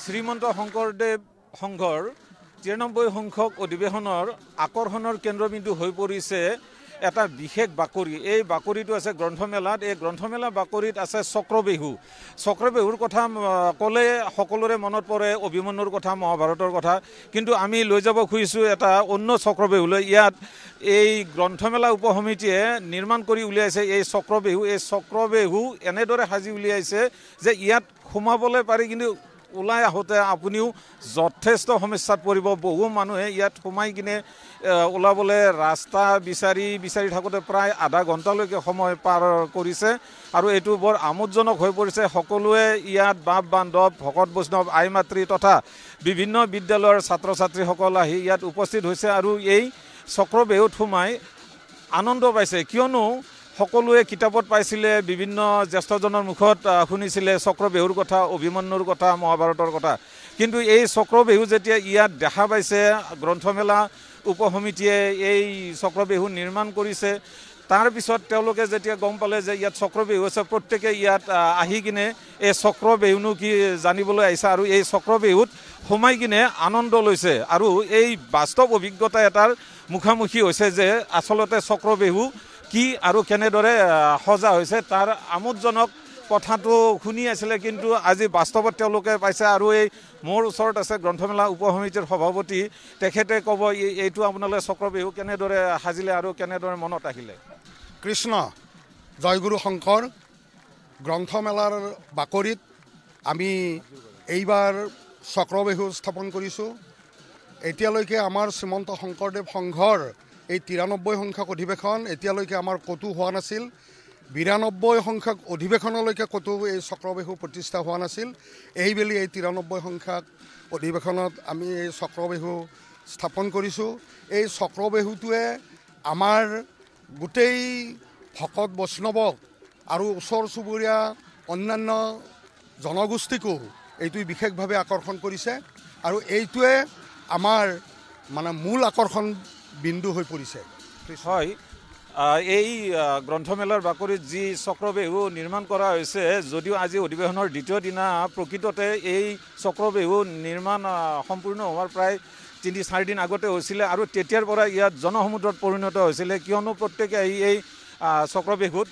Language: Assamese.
শ্ৰীমন্ত শংকৰদেৱ সংঘৰ ৯৩ সংখ্যক অধিৱেশনৰ আকৰ্ষণৰ কেন্দ্ৰবিন্দু হৈ পৰিছে এটা বিশেষ বাকৰি। এই বাকৰিটো আছে গ্ৰন্থমেলাত। এই গ্ৰন্থমেলা বাকৰিত আছে চক্ৰবেহু। চক্ৰবেহুৰ কথা ক'লে সকলোৰে মনত পৰে অভিমন্যুৰ কথা, মহাভাৰতৰ কথা। কিন্তু আমি লৈ যাব খুজিছোঁ এটা অন্য চক্ৰবেহুলৈ। ইয়াত এই গ্ৰন্থমেলা উপসমিতিয়ে নিৰ্মাণ কৰি উলিয়াইছে এই চক্ৰবেহু। এই চক্ৰবেহু এনেদৰে সাজি উলিয়াইছে যে ইয়াত সোমাবলৈ পাৰি, কিন্তু ওলাই আহোঁতে আপুনিও যথেষ্ট সমস্যাত পৰিব। বহু মানুহে ইয়াত সোমাই কিনে ওলাবলৈ ৰাস্তা বিচাৰি থাকোঁতে প্ৰায় আধা ঘণ্টালৈকে সময় পাৰ কৰিছে। আৰু এইটো বৰ আমোদজনক হৈ পৰিছে। সকলোৱে ইয়াত বাপ বান্ধৱ, ভকত বৈষ্ণৱ, আই মাতৃ তথা বিভিন্ন বিদ্যালয়ৰ ছাত্ৰ ছাত্ৰীসকল আহি ইয়াত উপস্থিত হৈছে আৰু এই চক্ৰবেহুত সোমাই আনন্দ পাইছে। কিয়নো সকলোৱে কিতাপত পাইছিলে, বিভিন্ন জ্যেষ্ঠজনৰ মুখত শুনিছিলে চক্ৰবেহুৰ কথা, অভিমন্যুৰ কথা, মহাভাৰতৰ কথা। কিন্তু এই চক্ৰবেহু যেতিয়া ইয়াত দেখা পাইছে, গ্ৰন্থমেলা উপসমিতিয়ে এই চক্ৰবেহু নিৰ্মাণ কৰিছে, তাৰপিছত তেওঁলোকে যেতিয়া গম পালে যে ইয়াত চক্ৰবেহু আছে, প্ৰত্যেকে ইয়াত আহি কিনে এই চক্ৰবেহুনো কি জানিবলৈ আহিছে আৰু এই চক্ৰবেহুত সোমাই কিনে আনন্দ লৈছে। আৰু এই বাস্তৱ অভিজ্ঞতা এটাৰ মুখামুখি হৈছে যে আচলতে চক্ৰবেহু কি আৰু কেনেদৰে সজা হৈছে তাৰ আমোদজনক কথাটো শুনি আছিলে, কিন্তু আজি বাস্তৱত তেওঁলোকে পাইছে। আৰু এই মোৰ ওচৰত আছে গ্ৰন্থমেলা উপসমিতিৰ সভাপতি, তেখেতে ক'ব এইটো আপোনালোকে চক্ৰবেহু কেনেদৰে সাজিলে আৰু কেনেদৰে মনত আহিলে। কৃষ্ণ জয়গুৰু শংকৰ গ্ৰন্থমেলাৰ বাকৰিত আমি এইবাৰ চক্ৰবেহু স্থাপন কৰিছোঁ। এতিয়ালৈকে আমাৰ শ্ৰীমন্ত শংকৰদেৱ সংঘৰ এই ৯৩ সংখ্যক অধিৱেশন এতিয়ালৈকে আমাৰ ক'তো হোৱা নাছিল। ৯২ সংখ্যক অধিৱেশনলৈকে ক'তো এই চক্ৰবেহু প্ৰতিষ্ঠা হোৱা নাছিল। এইবেলি এই ৯৩ সংখ্যক অধিৱেশনত আমি এই চক্ৰবেহু স্থাপন কৰিছোঁ। এই চক্ৰবেহুটোৱে আমাৰ গোটেই ভকত বৈষ্ণৱক আৰু ওচৰ চুবুৰীয়া অন্যান্য জনগোষ্ঠীকো এইটোৱে বিশেষভাৱে আকৰ্ষণ কৰিছে আৰু এইটোৱে আমাৰ মূল আকৰ্ষণ বিন্দু হৈ পৰিছে। হয়, এই গ্ৰন্থমেলাৰ বাকৰিত যি চক্ৰবেহু নিৰ্মাণ কৰা হৈছে, যদিও আজি অধিৱেশনৰ দ্বিতীয় দিনা, প্ৰকৃততে এই চক্ৰবেহু নিৰ্মাণ সম্পূৰ্ণ হোৱাৰ প্ৰায় ৩-৪ দিন আগতে হৈছিলে আৰু তেতিয়াৰ পৰা ইয়াত জনসমুদ্ৰত পৰিণত হৈছিলে। কিয়নো প্ৰত্যেকে আহি এই চক্ৰবেহুত